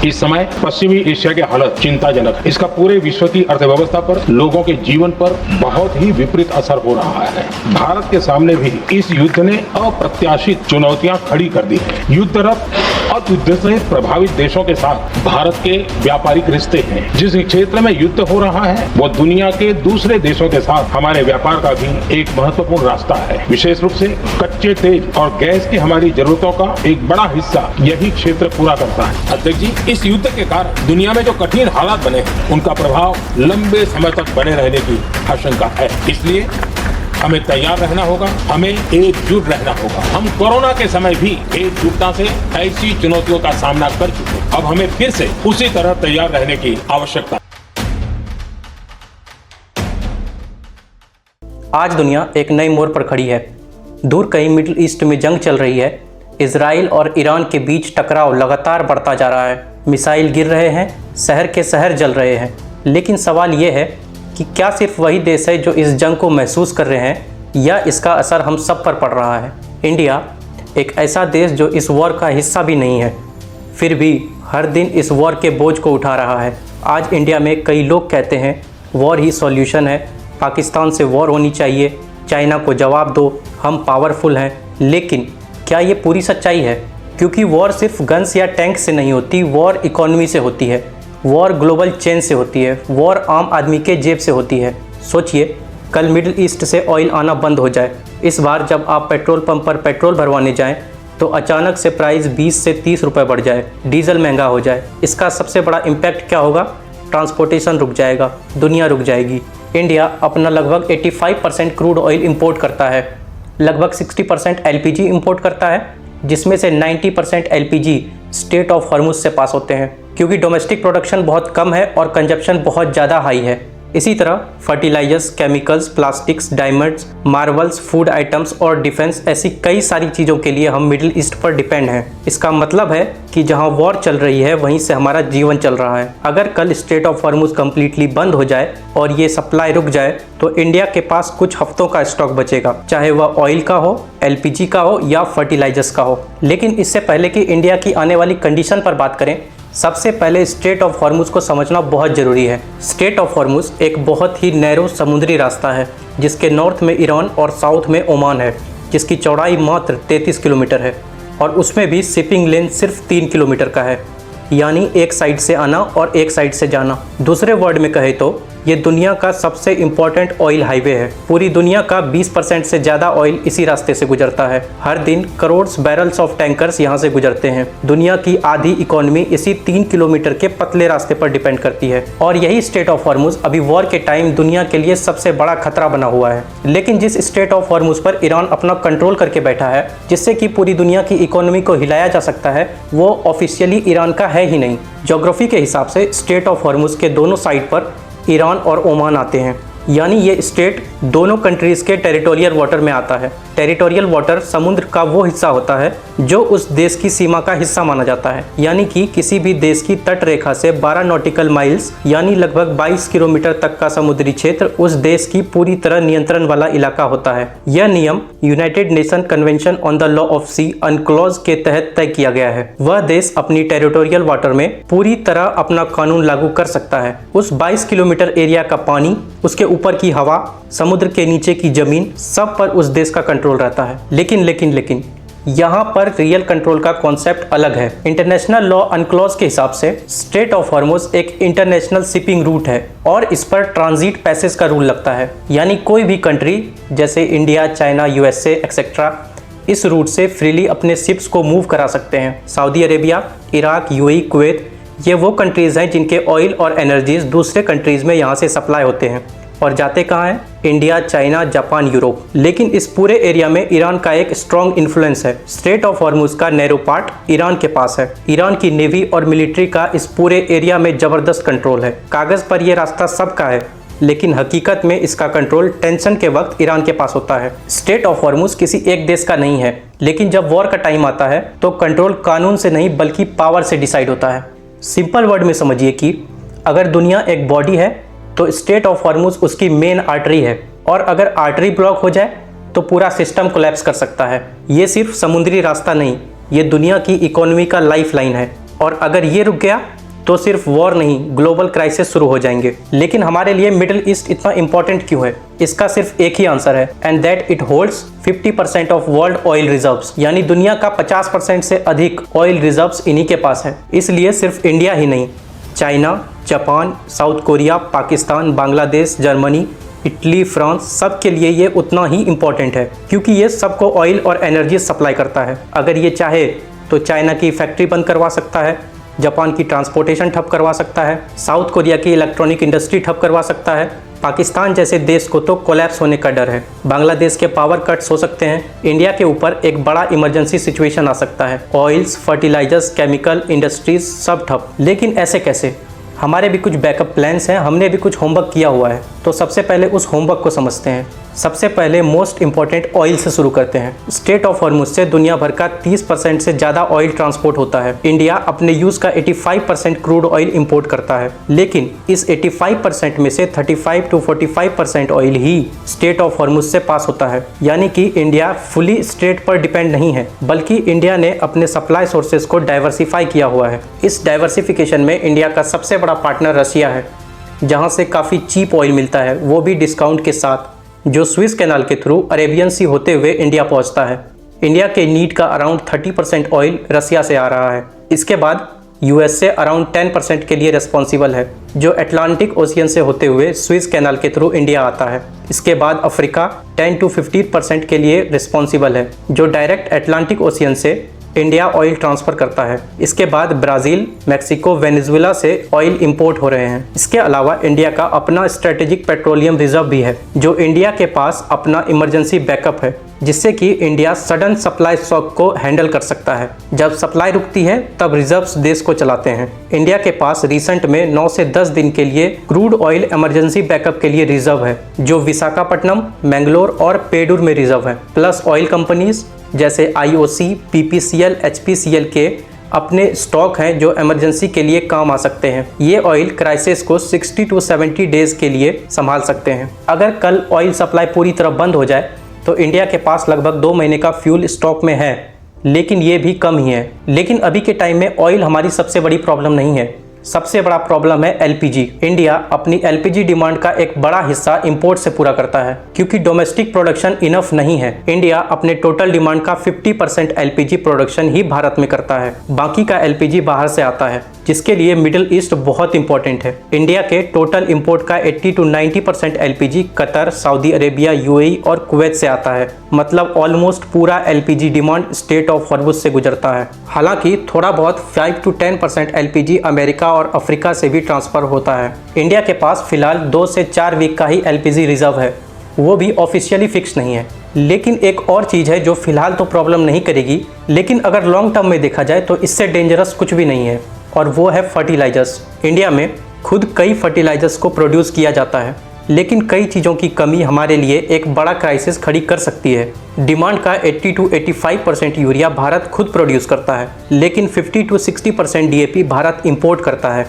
इस समय पश्चिमी एशिया के हालत चिंताजनक है। इसका पूरे विश्व की अर्थव्यवस्था पर, लोगों के जीवन पर बहुत ही विपरीत असर हो रहा है। भारत के सामने भी इस युद्ध ने अप्रत्याशित चुनौतियां खड़ी कर दी है। युद्धरत और युद्ध से प्रभावित देशों के साथ भारत के व्यापारिक रिश्ते हैं। जिस क्षेत्र में युद्ध हो रहा है वो दुनिया के दूसरे देशों के साथ हमारे व्यापार का भी एक महत्वपूर्ण रास्ता है। विशेष रूप से कच्चे तेल और गैस की हमारी जरूरतों का एक बड़ा हिस्सा यही क्षेत्र पूरा करता है। अध्यक्ष जी, इस युद्ध के कारण दुनिया में जो कठिन हालात बने हैं उनका प्रभाव लंबे समय तक बने रहने की आशंका है। इसलिए हमें तैयार रहना होगा, हमें एकजुट रहना होगा। हम कोरोना के समय भी एकजुटता से ऐसी चुनौतियों का सामना कर चुके हैं। अब हमें फिर से उसी तरह तैयार रहने की आवश्यकता है। आज दुनिया एक नई मोड़ पर खड़ी है। दूर कहीं मिडिल ईस्ट में जंग चल रही है। इजराइल और ईरान के बीच टकराव लगातार बढ़ता जा रहा है। मिसाइल गिर रहे हैं, शहर के शहर जल रहे हैं। लेकिन सवाल ये है कि क्या सिर्फ वही देश है जो इस जंग को महसूस कर रहे हैं या इसका असर हम सब पर पड़ रहा है। इंडिया एक ऐसा देश जो इस वॉर का हिस्सा भी नहीं है, फिर भी हर दिन इस वॉर के बोझ को उठा रहा है। आज इंडिया में कई लोग कहते हैं वॉर ही सॉल्यूशन है, पाकिस्तान से वॉर होनी चाहिए, चाइना को जवाब दो, हम पावरफुल हैं। लेकिन क्या ये पूरी सच्चाई है? क्योंकि वॉर सिर्फ गन्स या टैंक से नहीं होती, वॉर इकोनॉमी से होती है, वॉर ग्लोबल चेन से होती है, वॉर आम आदमी के जेब से होती है। सोचिए, कल मिडिल ईस्ट से ऑयल आना बंद हो जाए। इस बार जब आप पेट्रोल पंप पर पेट्रोल भरवाने जाएं तो अचानक से प्राइस 20 से 30 रुपये बढ़ जाए, डीजल महंगा हो जाए। इसका सबसे बड़ा इम्पैक्ट क्या होगा? ट्रांसपोर्टेशन रुक जाएगा, दुनिया रुक जाएगी। इंडिया अपना लगभग 85% क्रूड ऑयल इंपोर्ट करता है, लगभग 60% एलपीजी इंपोर्ट करता है, जिसमें से 90% एलपीजी स्ट्रेट ऑफ हॉर्मुज से पास होते हैं। क्योंकि डोमेस्टिक प्रोडक्शन बहुत कम है और कंजप्शन बहुत ज़्यादा हाई है। इसी तरह fertilizers, chemicals, plastics, diamonds, marbles, food items और डिफेंस ऐसी कई सारी चीज़ों के लिए हम मिडिल ईस्ट पर डिपेंड हैं। इसका मतलब है कि जहां वॉर चल रही है वहीं से हमारा जीवन चल रहा है। अगर कल स्ट्रेट ऑफ हॉर्मुज कम्प्लीटली बंद हो जाए और ये सप्लाई रुक जाए तो इंडिया के पास कुछ हफ्तों का स्टॉक बचेगा, चाहे वह ऑयल का हो, एलपीजी का हो या फर्टिलाइजर्स का हो। लेकिन इससे पहले कि इंडिया की आने वाली कंडीशन पर बात करें, सबसे पहले स्ट्रेट ऑफ हॉर्मुज को समझना बहुत ज़रूरी है। स्ट्रेट ऑफ हॉर्मुज एक बहुत ही नैरो समुद्री रास्ता है जिसके नॉर्थ में ईरान और साउथ में ओमान है, जिसकी चौड़ाई मात्र 33 किलोमीटर है और उसमें भी शिपिंग लेंथ सिर्फ 3 किलोमीटर का है, यानी एक साइड से आना और एक साइड से जाना। दूसरे वर्ड में कहे तो ये दुनिया का सबसे इम्पोर्टेंट ऑयल हाईवे है। पूरी दुनिया का 20% से ज़्यादा ऑयल इसी रास्ते से गुजरता है। हर दिन करोड़ बैरल्स ऑफ टैंकर्स यहाँ से गुजरते हैं। दुनिया की आधी इकोनॉमी इसी 3 किलोमीटर के पतले रास्ते पर डिपेंड करती है और यही स्ट्रेट ऑफ हॉर्मुज अभी वॉर के टाइम दुनिया के लिए सबसे बड़ा खतरा बना हुआ है। लेकिन जिस स्ट्रेट ऑफ हॉर्मुज पर ईरान अपना कंट्रोल करके बैठा है, जिससे कि पूरी दुनिया की इकोनॉमी को हिलाया जा सकता है, वो ऑफिशियली ईरान का है ही नहीं। ज्योग्राफी के हिसाब से स्ट्रेट ऑफ हॉर्मुज के दोनों साइड पर ईरान और ओमान आते हैं, यानी ये स्टेट दोनों कंट्रीज़ के टेरिटोरियल वाटर में आता है। टेरिटोरियल वाटर समुद्र का वो हिस्सा होता है जो उस देश की सीमा का हिस्सा माना जाता है, यानी कि किसी भी देश की तट रेखा से 12 नॉटिकल माइल्स यानी लगभग 22 किलोमीटर तक का समुद्री क्षेत्र उस देश की पूरी तरह नियंत्रण वाला इलाका होता है। यह नियम United Nation Convention on the law of sea UNCLOS के तहत तय किया गया है। वह देश अपनी टेरिटोरियल वाटर में पूरी तरह अपना कानून लागू कर सकता है। उस 22 किलोमीटर एरिया का पानी, उसके ऊपर की हवा, समुद्र के नीचे की जमीन, सब पर उस देश का कंट्रोल रहता है। लेकिन यहाँ पर रियल कंट्रोल का कॉन्सेप्ट अलग है। इंटरनेशनल लॉ अनक्लॉज के हिसाब से स्ट्रेट ऑफ हॉर्मुज एक इंटरनेशनल शिपिंग रूट है और इस पर ट्रांजिट पैसेज का रूल लगता है, यानी कोई भी कंट्री जैसे इंडिया, चाइना, यूएसए एक्सेट्रा इस रूट से फ्रीली अपने शिप्स को मूव करा सकते हैं। Saudi Arabia, Iraq, UAE, Kuwait, ये वो कंट्रीज़ हैं जिनके ऑयल और एनर्जीज दूसरे कंट्रीज़ में यहाँ से सप्लाई होते हैं और जाते कहाँ हैं? India, China, Japan, Europe. लेकिन इस पूरे एरिया में ईरान का एक स्ट्रॉन्ग इन्फ्लुएंस है। स्ट्रेट ऑफ हॉर्मुज का नैरो पार्ट ईरान के पास है। ईरान की नेवी और मिलिट्री का इस पूरे एरिया में ज़बरदस्त कंट्रोल है। कागज़ पर यह रास्ता सबका है, लेकिन हकीकत में इसका कंट्रोल टेंशन के वक्त ईरान के पास होता है। स्ट्रेट ऑफ हॉर्मुज किसी एक देश का नहीं है, लेकिन जब वॉर का टाइम आता है तो कंट्रोल कानून से नहीं बल्कि पावर से डिसाइड होता है। सिंपल वर्ड में समझिए कि अगर दुनिया एक बॉडी है तो स्ट्रेट ऑफ हॉर्मुज उसकी मेन आर्टरी है और अगर आर्टरी ब्लॉक हो जाए तो पूरा सिस्टम कोलैप्स कर सकता है। ये सिर्फ समुद्री रास्ता नहीं, ये दुनिया की इकोनॉमी का लाइफ लाइन है। और अगर ये रुक गया तो सिर्फ वॉर नहीं, ग्लोबल क्राइसिस शुरू हो जाएंगे। लेकिन हमारे लिए मिडिल ईस्ट इतना इंपॉर्टेंट क्यों है? इसका सिर्फ एक ही आंसर है, and that it holds 50% of world oil reserves, यानी दुनिया का 50% से अधिक ऑयल रिजर्व्स इन्हीं के पास है। इसलिए सिर्फ इंडिया ही नहीं, China, Japan, south Korea, Pakistan, Bangladesh, Germany, Italy, France, सब के लिए ये उतना ही इम्पोर्टेंट है, क्योंकि ये सबको ऑयल और एनर्जी सप्लाई करता है। अगर ये चाहे तो चाइना की फैक्ट्री बंद करवा सकता है, जापान की ट्रांसपोर्टेशन ठप करवा सकता है, साउथ कोरिया की इलेक्ट्रॉनिक इंडस्ट्री ठप करवा सकता है, पाकिस्तान जैसे देश को तो कोलैप्स होने का डर है, बांग्लादेश के पावर कट्स हो सकते हैं, इंडिया के ऊपर एक बड़ा इमरजेंसी सिचुएशन आ सकता है, ऑयल्स, फर्टिलाइजर्स, केमिकल इंडस्ट्रीज सब ठप। लेकिन ऐसे कैसे? हमारे भी कुछ बैकअप प्लान्स हैं, हमने भी कुछ होमवर्क किया हुआ है। तो सबसे पहले उस होमवर्क को समझते हैं। सबसे पहले मोस्ट इंपॉर्टेंट ऑयल से शुरू करते हैं। स्ट्रेट ऑफ हॉर्मुज से दुनिया भर का 30% से ज़्यादा ऑयल ट्रांसपोर्ट होता है। इंडिया अपने यूज़ का 85% क्रूड ऑयल इंपोर्ट करता है, लेकिन इस 85% में से 35 to 45% oil he straight of Hormuz से पास होता है। यानी कि इंडिया फुली स्ट्रेट पर डिपेंड नहीं है, बल्कि इंडिया ने अपने सप्लाई सोर्सेज को डाइवर्सिफाई किया हुआ है। इस डाइवर्सिफिकेशन में इंडिया का सबसे बड़ा पार्टनर रशिया है, जहाँ से काफ़ी चीप ऑयल मिलता है, वो भी डिस्काउंट के साथ, जो स्विस कैनाल के थ्रू अरेबियन सी होते हुए इंडिया पहुंचता है। इंडिया के नीड का अराउंड 30% ऑयल रसिया से आ रहा है। इसके बाद यूएस से अराउंड 10% के लिए रिस्पॉन्सिबल है, जो अटलांटिक ओशियन से होते हुए स्विस कैनाल के थ्रू इंडिया आता है। इसके बाद अफ्रीका 10 to 15% के लिए रिस्पॉन्सिबल है, जो डायरेक्ट अटलांटिक ओशियन से इंडिया ऑयल ट्रांसफ़र करता है। इसके बाद ब्राज़ील, मैक्सिको, वेनेजुएला से ऑयल इंपोर्ट हो रहे हैं। इसके अलावा इंडिया का अपना स्ट्रेटेजिक पेट्रोलियम रिजर्व भी है, जो इंडिया के पास अपना इमरजेंसी बैकअप है, जिससे कि इंडिया सडन सप्लाई शॉक को हैंडल कर सकता है। जब सप्लाई रुकती है तब रिजर्व्स देश को चलाते हैं। इंडिया के पास रिसेंट में 9 से 10 दिन के लिए क्रूड ऑयल इमरजेंसी बैकअप के लिए रिजर्व है, जो विशाखापट्टनम, मैंगलोर और पेडूर में रिजर्व है। प्लस ऑयल कंपनीज जैसे IOC, PPCL, HPCL के अपने स्टॉक हैं जो इमरजेंसी के लिए काम आ सकते हैं। ये ऑयल क्राइसिस को 60 to 70 डेज के लिए संभाल सकते हैं। अगर कल ऑयल सप्लाई पूरी तरह बंद हो जाए तो इंडिया के पास लगभग 2 महीने का फ्यूल स्टॉक में है, लेकिन ये भी कम ही है। लेकिन अभी के टाइम में ऑयल हमारी सबसे बड़ी प्रॉब्लम नहीं है। सबसे बड़ा प्रॉब्लम है LPG। इंडिया अपनी LPG डिमांड का एक बड़ा हिस्सा इंपोर्ट से पूरा करता है, क्योंकि डोमेस्टिक प्रोडक्शन इनफ नहीं है। इंडिया अपने टोटल डिमांड का 50% LPG प्रोडक्शन ही भारत में करता है, बाकी का LPG बाहर से आता है, जिसके लिए मिडिल ईस्ट बहुत इंपॉर्टेंट है। इंडिया के टोटल इंपोर्ट का 80 to 90% LPG Qatar, Saudi Arabia, UAE और कुवैत से आता है। मतलब ऑलमोस्ट पूरा LPG demand straight of Hormuz से गुजरता है। हालांकि थोड़ा बहुत 5 to 10% LPG अमेरिका और अफ्रीका से भी ट्रांसफ़र होता है। इंडिया के पास फिलहाल 2 से 4 वीक का ही LPG रिजर्व है, वो भी ऑफिशियली फिक्स नहीं है। लेकिन एक और चीज़ है जो फिलहाल तो प्रॉब्लम नहीं करेगी, लेकिन अगर लॉन्ग टर्म में देखा जाए तो इससे डेंजरस कुछ भी नहीं है, और वो है फर्टिलाइजर्स। इंडिया में खुद कई फर्टिलाइजर्स को प्रोड्यूस किया जाता है, लेकिन कई चीज़ों की कमी हमारे लिए एक बड़ा क्राइसिस खड़ी कर सकती है। डिमांड का 80 to 85% यूरिया भारत खुद प्रोड्यूस करता है, लेकिन 50 to 60% DAP भारत इंपोर्ट करता है,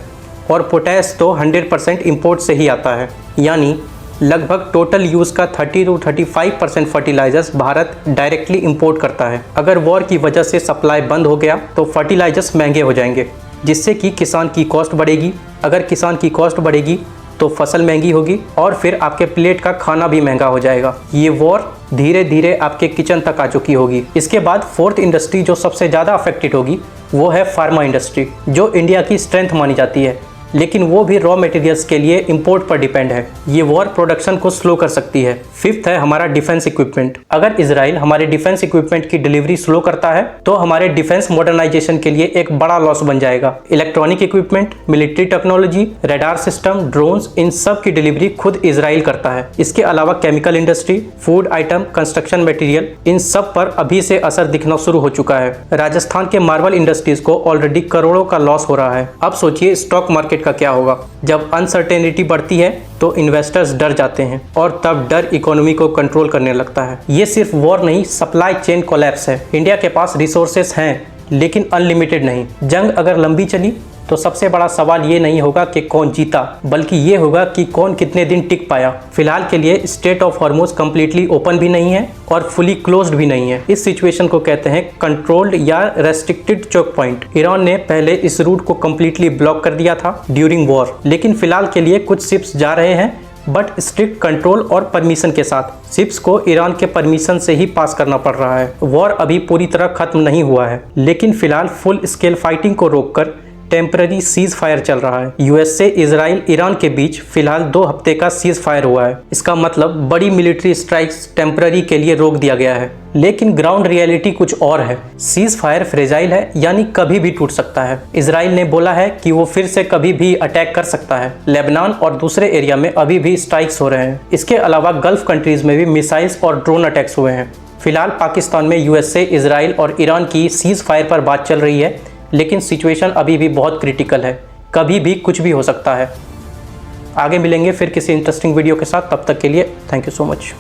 और पोटैश तो 100% इंपोर्ट से ही आता है। यानी लगभग टोटल यूज़ का 30 to 35% fertilizers Bharat directly import करता है। अगर वॉर की वजह से सप्लाई बंद हो गया तो फर्टिलाइजर्स महंगे हो जाएंगे, जिससे कि किसान की कॉस्ट बढ़ेगी। अगर किसान की कॉस्ट बढ़ेगी तो फसल महंगी होगी, और फिर आपके प्लेट का खाना भी महंगा हो जाएगा। ये वॉर धीरे धीरे आपके किचन तक आ चुकी होगी। इसके बाद फोर्थ इंडस्ट्री जो सबसे ज़्यादा अफेक्टेड होगी वो है फार्मा इंडस्ट्री, जो इंडिया की स्ट्रेंथ मानी जाती है, लेकिन वो भी रॉ मटेरियल्स के लिए इंपोर्ट पर डिपेंड है। ये वॉर प्रोडक्शन को स्लो कर सकती है। फिफ्थ है हमारा डिफेंस इक्विपमेंट। अगर इजराइल हमारे डिफेंस इक्विपमेंट की डिलीवरी स्लो करता है तो हमारे डिफेंस मॉडर्नाइजेशन के लिए एक बड़ा लॉस बन जाएगा। Electronic equipment, military technology, radar system, drones, इन सब की डिलीवरी खुद इजराइल करता है। इसके अलावा chemical industry, food item, construction material, इन सब पर अभी से असर दिखना शुरू हो चुका है। राजस्थान के मार्बल इंडस्ट्रीज को ऑलरेडी करोड़ों का लॉस हो रहा है। अब सोचिए स्टॉक मार्केट का क्या होगा। जब अनसर्टेनिटी बढ़ती है तो इन्वेस्टर्स डर जाते हैं, और तब डर इकोनॉमी को कंट्रोल करने लगता है। ये सिर्फ वॉर नहीं, सप्लाई चेन कोलैप्स है। इंडिया के पास रिसोर्सेस हैं, लेकिन अनलिमिटेड नहीं। जंग अगर लंबी चली तो सबसे बड़ा सवाल ये नहीं होगा कि कौन जीता, बल्कि ये होगा कि कौन कितने दिन टिक पाया। फिलहाल के लिए straight of Hormuz completely open भी नहीं है और फुली क्लोज्ड भी नहीं है। इस सिचुएशन को कहते हैं कंट्रोल्ड या रेस्ट्रिक्टेड चोक पॉइंट। ईरान ने पहले इस रूट को कंप्लीटली ब्लॉक कर दिया था ड्यूरिंग वॉर, लेकिन फिलहाल के लिए कुछ शिप्स जा रहे हैं, बट स्ट्रिक्ट कंट्रोल और परमिशन के साथ। शिप्स को ईरान के परमिशन से ही पास करना पड़ रहा है। वॉर अभी पूरी तरह खत्म नहीं हुआ है, लेकिन फिलहाल फुल स्केल फाइटिंग को रोककर टेम्पररी सीज फायर चल रहा है। यूएस से इजराइल ईरान के बीच फिलहाल 2 हफ्ते का सीज फायर हुआ है। इसका मतलब बड़ी मिलिट्री स्ट्राइक्स टेम्पररी के लिए रोक दिया गया है, लेकिन ग्राउंड रियलिटी कुछ और है। सीज फायर फ्रेजाइल है, यानी कभी भी टूट सकता है। इजराइल ने बोला है कि वो फिर से कभी भी अटैक कर सकता है। लेबनान और दूसरे एरिया में अभी भी स्ट्राइक्स हो रहे हैं। इसके अलावा गल्फ कंट्रीज में भी मिसाइल्स और ड्रोन अटैक्स हुए हैं। फिलहाल पाकिस्तान में यूएस से इजराइल और ईरान की सीज फायर पर बात चल रही है, लेकिन सिचुएशन अभी भी बहुत क्रिटिकल है। कभी भी कुछ भी हो सकता है। आगे मिलेंगे फिर किसी इंटरेस्टिंग वीडियो के साथ। तब तक के लिए थैंक यू सो मच।